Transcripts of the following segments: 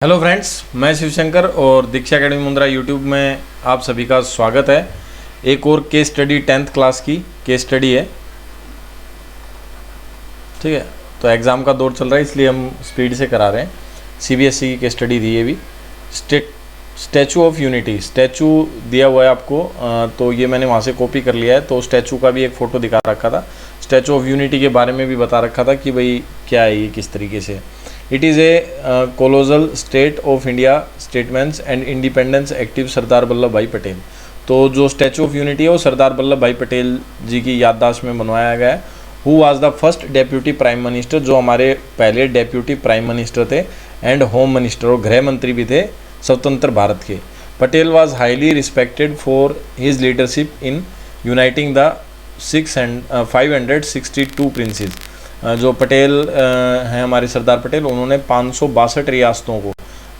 Hello friends, मैं शिवशंकर और दीक्षा academy Mundra YouTube में आप सभी का स्वागत है। एक और केस स्टडी 10th क्लास की केस स्टडी है। ठीक है, तो एग्ज़ाम का दौर चल रहा है इसलिए हम स्पीड से करा रहे हैं। सीबीएसई की केस स्टडी थी ये भी। स्टैचू ऑफ यूनिटी, स्टैचू दिया हुआ है आपको, तो ये मैंने वहाँ से कॉपी कर लिया है। तो स्टैचू का भी एक फ़ोटो दिखा रखा था, स्टैचू ऑफ यूनिटी के बारे में भी बता रखा था कि भाई क्या है ये, किस तरीके से। It is a colossal state of India statements and independence active Sardar Vallabh Bhai Patel. तो जो स्टैचू ऑफ यूनिटी है वो सरदार वल्लभ भाई पटेल जी की याददाश्त में बनवाया गया है। Who was the first deputy prime minister, जो हमारे पहले डेप्यूटी प्राइम मिनिस्टर थे एंड होम मिनिस्टर और गृह मंत्री भी थे स्वतंत्र भारत के। Patel was highly respected for his leadership in uniting the 562 princess. जो पटेल हैं हमारे सरदार पटेल, उन्होंने 562 रियासतों को,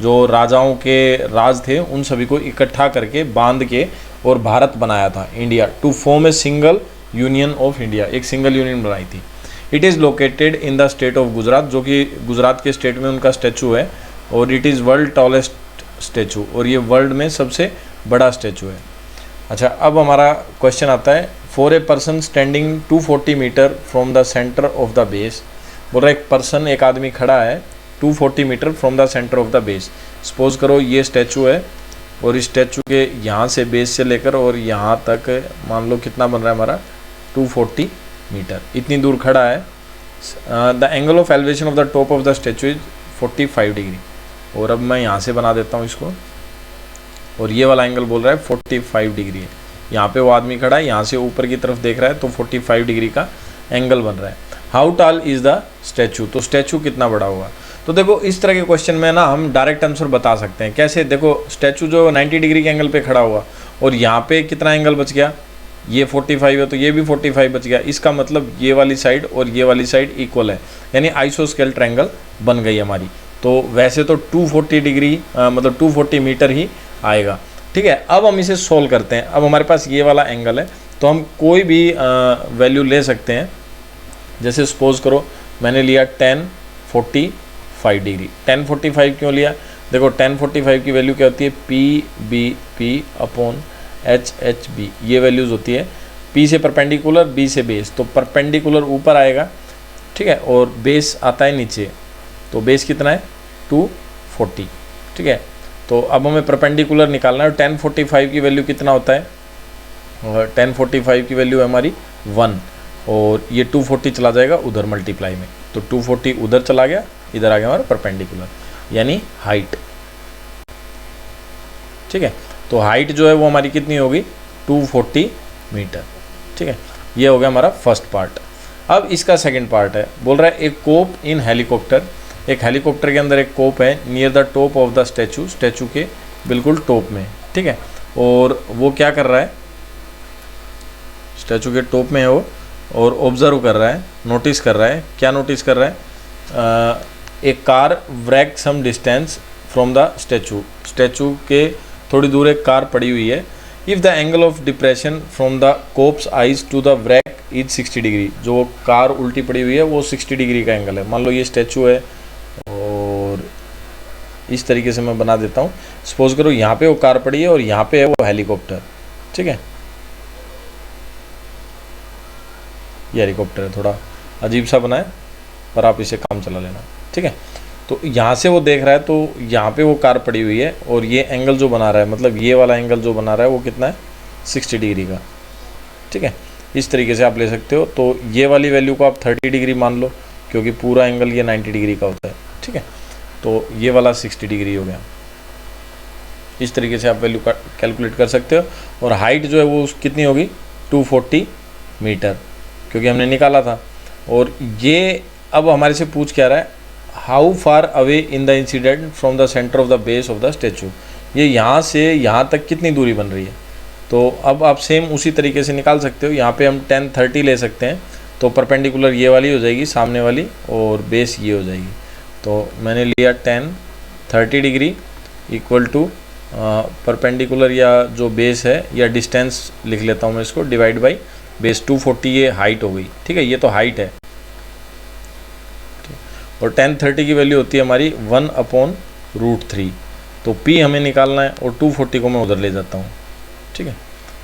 जो राजाओं के राज थे उन सभी को इकट्ठा करके बांध के और भारत बनाया था, India, to form a single union of India, एक सिंगल यूनियन बनाई थी। It is located in the state of Gujarat, जो कि गुजरात के स्टेट में उनका स्टैचू है। और it is world tallest statue, और ये वर्ल्ड में सबसे बड़ा स्टैचू है। अच्छा, अब हमारा क्वेश्चन आता है, for a person standing 240 metre from the centre of the base. बोल रहा है एक पर्सन, एक आदमी खड़ा है 240 metre from the centre of the base. Suppose करो ये स्टैचू है और इस स्टैचू के यहाँ से, बेस से लेकर और यहाँ तक मान लो कितना बन रहा है हमारा, 240 मीटर, इतनी दूर खड़ा है। The angle of elevation of the top of the statue is 45 degree. और अब मैं यहाँ से बना देता हूँ इसको, और ये वाला एंगल बोल रहा है 45 डिग्री है। यहाँ पे वो आदमी खड़ा है, यहाँ से ऊपर की तरफ देख रहा है, तो 45 डिग्री का एंगल बन रहा है। How tall is the statue, तो स्टैचू कितना बड़ा होगा। तो देखो इस तरह के क्वेश्चन में ना हम डायरेक्ट आंसर बता सकते हैं। कैसे, देखो स्टैचू जो 90 डिग्री के एंगल पे खड़ा हुआ और यहाँ पे कितना एंगल बच गया, ये 45 है तो ये भी 45 बच गया। इसका मतलब ये वाली साइड और ये वाली साइड इक्वल है, यानी आइसोस्केल ट्रायंगल बन गई हमारी। तो वैसे तो 240 डिग्री मतलब 240 मीटर ही आएगा। ठीक है, अब हम इसे सोल्व करते हैं। अब हमारे पास ये वाला एंगल है, तो हम कोई भी वैल्यू ले सकते हैं। जैसे सपोज करो मैंने लिया 1045 डिग्री। 1045 क्यों लिया, देखो 1045 की वैल्यू क्या होती है, P B P upon H H B, ये वैल्यूज़ होती है। पी से परपेंडिकुलर, बी से बेस, तो परपेंडिकुलर ऊपर आएगा, ठीक है, और बेस आता है नीचे। तो बेस कितना है, 240, ठीक है। तो अब हमें परपेंडिकुलर निकालना है। 1045 की वैल्यू कितना होता है, और 1045 की वैल्यू है हमारी 1, और ये 240 चला जाएगा उधर मल्टीप्लाई में, तो 240 उधर चला गया, इधर आ गया हमारा परपेंडिकुलर, यानी हाइट। ठीक है, तो हाइट जो है वो हमारी कितनी होगी, 240 मीटर। ठीक है, ये हो गया हमारा फर्स्ट पार्ट। अब इसका सेकंड पार्ट है, बोल रहा है एक कोप इन हेलीकॉप्टर, एक हेलीकॉप्टर के अंदर एक कोप है near the top of the statue, statue के बिल्कुल टॉप में। ठीक है, और वो क्या कर रहा है, स्टैचू के टॉप में है वो, और ऑब्जर्व कर रहा है, नोटिस कर रहा है। क्या नोटिस कर रहा है, एक car wreck some distance from the statue, statue के थोड़ी दूर एक कार पड़ी हुई है। If the angle of depression from the cop's eyes to the wreck is 60 degree, जो कार उल्टी पड़ी हुई है वो 60 डिग्री का एंगल है। मान लो ये स्टैचू है और इस तरीके से मैं बना देता हूँ। सपोज करो यहाँ पे वो कार पड़ी है और यहाँ पे है वो हेलीकॉप्टर। ठीक है, ये हेलीकॉप्टर है, थोड़ा अजीब सा बना है पर आप इसे काम चला लेना। ठीक है, तो यहाँ से वो देख रहा है, तो यहाँ पे वो कार पड़ी हुई है और ये एंगल जो बना रहा है, मतलब ये वाला एंगल जो बना रहा है वो कितना है, 60 डिग्री का। ठीक है, इस तरीके से आप ले सकते हो। तो ये वाली वैल्यू को आप 30 डिग्री मान लो, क्योंकि पूरा एंगल ये 90 डिग्री का होता है। ठीक है, तो ये वाला 60 डिग्री हो गया। इस तरीके से आप वैल्यू कैलकुलेट कर सकते हो। और हाइट जो है वो कितनी होगी, 240 मीटर, क्योंकि हमने निकाला था। और ये अब हमारे से पूछ क्या रहा है, how far away in the incident from the centre of the base of the statue, ये यहाँ से यहाँ तक कितनी दूरी बन रही है। तो अब आप सेम उसी तरीके से निकाल सकते हो। यहाँ पे हम 1030 ले सकते हैं, तो परपेंडिकुलर ये वाली हो जाएगी सामने वाली, और बेस ये हो जाएगी। तो मैंने लिया 1030 डिग्री इक्वल टू परपेंडिकुलर या जो बेस है, या डिस्टेंस लिख लेता हूँ मैं इसको, डिवाइड बाई बेस 240, ये हाइट हो गई। ठीक है, ये तो हाइट है। और 1030 की वैल्यू होती है हमारी 1 अपॉन √3। तो P हमें निकालना है और 240 को मैं उधर ले जाता हूँ, ठीक है,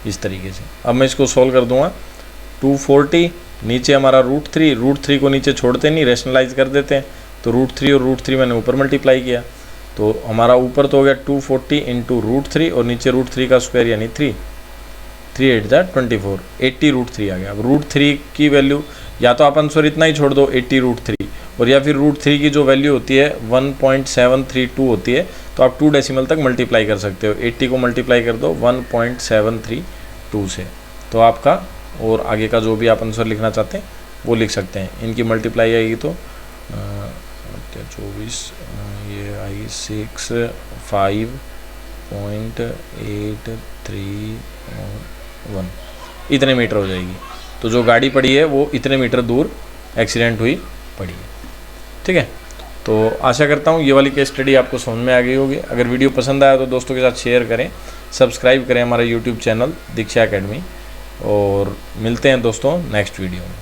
इस तरीके से। अब मैं इसको सॉल्व कर दूंगा। 240 नीचे हमारा √3 को नीचे छोड़ते नहीं, रेशनलाइज कर देते हैं, तो √3 और √3 मैंने ऊपर मल्टीप्लाई किया, तो हमारा ऊपर तो हो गया 240 इंटू √3 और नीचे √3 का स्क्वायर यानी 3 8 24, 80 √3 आ गया। अब √3 की वैल्यू या तो आप आंसर इतना ही छोड़ दो 80 √3, और या फिर √3 की जो वैल्यू होती है 1.732 होती है, तो आप 2 डेसिमल तक मल्टीप्लाई कर सकते हो। 80 को मल्टीप्लाई कर दो 1.732 से, तो आपका और आगे का जो भी आप आंसर लिखना चाहते हैं वो लिख सकते हैं। इनकी मल्टीप्लाई आएगी तो 24 ये आई 65.831 इतने मीटर हो जाएगी। तो जो गाड़ी पड़ी है वो इतने मीटर दूर एक्सीडेंट हुई पड़ी है, ठीक है। तो आशा करता हूँ ये वाली केस स्टडी आपको समझ में आ गई होगी। अगर वीडियो पसंद आया तो दोस्तों के साथ शेयर करें, सब्सक्राइब करें हमारा यूट्यूब चैनल दीक्षा एकेडमी, और मिलते हैं दोस्तों नेक्स्ट वीडियो में।